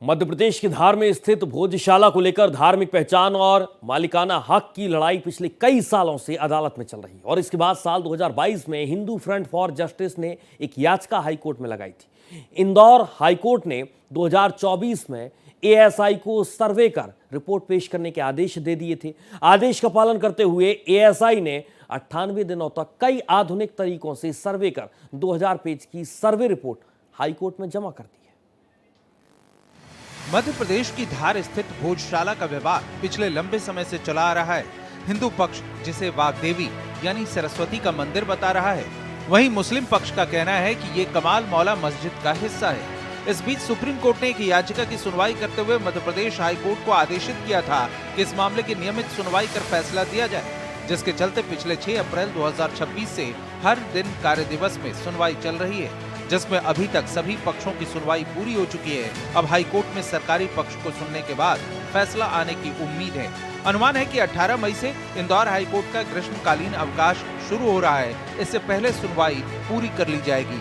मध्य प्रदेश के धार में स्थित भोजशाला को लेकर धार्मिक पहचान और मालिकाना हक की लड़ाई पिछले कई सालों से अदालत में चल रही है और इसके बाद साल 2022 में हिंदू फ्रंट फॉर जस्टिस ने एक याचिका हाईकोर्ट में लगाई थी। इंदौर हाईकोर्ट ने 2024 में एएसआई को सर्वे कर रिपोर्ट पेश करने के आदेश दे दिए थे। आदेश का पालन करते हुए एएसआई ने 98 दिनों तक कई आधुनिक तरीकों से सर्वे कर 2000 पेज की सर्वे रिपोर्ट हाईकोर्ट में जमा कर दी है। मध्य प्रदेश की धार स्थित भोजशाला का विवाद पिछले लंबे समय से चला आ रहा है। हिंदू पक्ष जिसे वाग्देवी यानी सरस्वती का मंदिर बता रहा है, वहीं मुस्लिम पक्ष का कहना है कि ये कमाल मौला मस्जिद का हिस्सा है। इस बीच सुप्रीम कोर्ट ने एक याचिका की सुनवाई करते हुए मध्य प्रदेश हाई कोर्ट को आदेशित किया था कि इस मामले की नियमित सुनवाई कर फैसला दिया जाए, जिसके चलते पिछले 6 अप्रैल 2026 से हर दिन कार्य दिवस में सुनवाई चल रही है, जिसमें अभी तक सभी पक्षों की सुनवाई पूरी हो चुकी है। अब हाई कोर्ट में सरकारी पक्ष को सुनने के बाद फैसला आने की उम्मीद है। अनुमान है कि 18 मई से इंदौर हाई कोर्ट का ग्रीष्मकालीन अवकाश शुरू हो रहा है। इससे पहले सुनवाई पूरी कर ली जाएगी।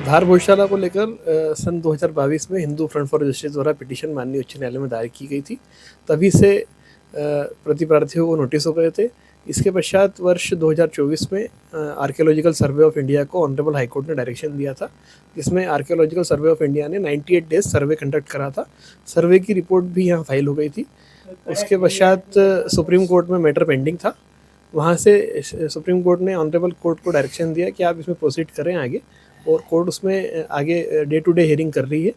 धार भोजशाला को लेकर सन 2022 में हिंदू फ्रंट फॉर जस्टिस द्वारा पिटीशन माननीय उच्च न्यायालय में दायर की गई थी। तभी से प्रतिप्रार्थियों को नोटिस हो गए थे। इसके पश्चात वर्ष 2024 में आर्कियोलॉजिकल सर्वे ऑफ इंडिया को ऑनरेबल हाई कोर्ट ने डायरेक्शन दिया था, जिसमें आर्कियोलॉजिकल सर्वे ऑफ इंडिया ने 98 डेज सर्वे कंडक्ट करा था। सर्वे की रिपोर्ट भी यहाँ फाइल हो गई थी। उसके पश्चात सुप्रीम कोर्ट में मैटर पेंडिंग था। वहाँ से सुप्रीम कोर्ट ने ऑनरेबल कोर्ट को डायरेक्शन दिया कि आप इसमें प्रोसीड करें आगे, और कोर्ट उसमें आगे डे टू डे हियरिंग कर रही है।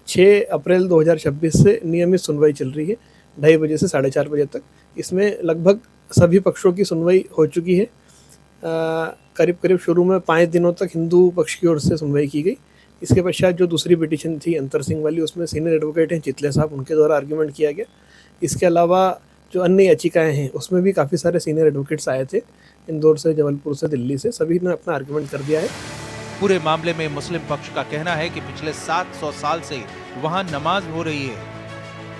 6 अप्रैल 2026 से नियमित सुनवाई चल रही है, 2:30 बजे से 4:30 बजे तक। इसमें लगभग सभी पक्षों की सुनवाई हो चुकी है। करीब शुरू में 5 दिनों तक हिंदू पक्ष की ओर से सुनवाई की गई। इसके पश्चात जो दूसरी पिटीशन थी अंतर सिंह वाली, उसमें सीनियर एडवोकेट हैं चितले साहब, उनके द्वारा आर्ग्यूमेंट किया गया। इसके अलावा जो अन्य याचिकाएं हैं उसमें भी काफ़ी सारे सीनियर एडवोकेट्स आए थे, इंदौर से, जबलपुर से, दिल्ली से, सभी ने अपना आर्ग्यूमेंट कर दिया है। पूरे मामले में मुस्लिम पक्ष का कहना है कि पिछले 700 साल से वहां नमाज हो रही है,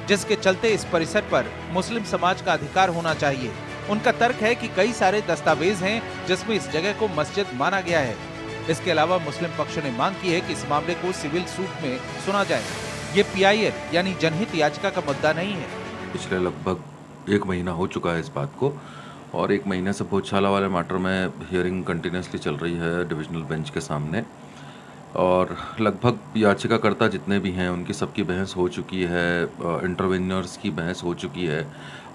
जिसके चलते इस परिसर पर मुस्लिम समाज का अधिकार होना चाहिए। उनका तर्क है कि कई सारे दस्तावेज हैं जिसमें इस जगह को मस्जिद माना गया है। इसके अलावा मुस्लिम पक्ष ने मांग की है कि इस मामले को सिविल सूट में सुना जाए। ये पीआईएल यानी जनहित याचिका का मुद्दा नहीं है। पिछले लगभग 1 महीना हो चुका है इस बात को, और 1 महीने से भोजशाला वाले मैटर में हियरिंग कंटिन्यूसली चल रही है डिविजनल बेंच के सामने, और लगभग याचिकाकर्ता जितने भी हैं उनकी सबकी बहस हो चुकी है, इंटरवेनर्स की बहस हो चुकी है।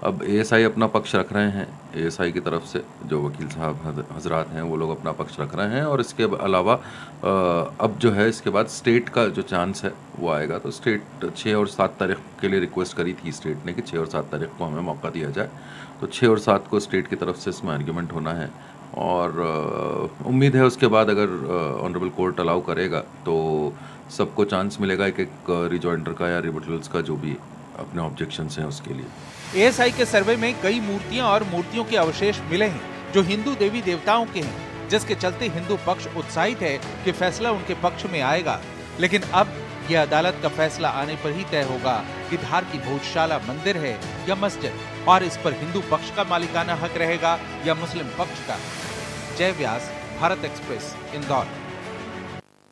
अब एएसआई अपना पक्ष रख रहे हैं, एएसआई की तरफ से जो वकील साहब हजरात हैं वो लोग अपना पक्ष रख रहे हैं, और इसके अलावा अब जो है इसके बाद स्टेट का जो चांस है वो आएगा। तो स्टेट 6 और 7 तारीख के लिए रिक्वेस्ट करी थी स्टेट ने कि 6 और 7 तारीख को हमें मौका दिया जाए। तो 6 और 7 को स्टेट की तरफ से इसमें आर्ग्यूमेंट होना है, और उम्मीद है उसके बाद अगर ऑनरेबल कोर्ट अलाउ करेगा तो सबको चांस मिलेगा एक रिजॉइंडर का या रिबटल्स का, जो भी अपने ऑब्जेक्शंस हैं उसके लिए। एएसआई के सर्वे में कई मूर्तियां और मूर्तियों के अवशेष मिले हैं जो हिंदू देवी देवताओं के हैं, जिसके चलते हिंदू पक्ष उत्साहित है कि फैसला उनके पक्ष में आएगा। लेकिन अब यह अदालत का फैसला आने पर ही तय होगा कि धार की भोजशाला मंदिर है या मस्जिद, और इस पर हिंदू पक्ष का मालिकाना हक रहेगा या मुस्लिम पक्ष का। जय व्यास, भारत एक्सप्रेस, इंदौर।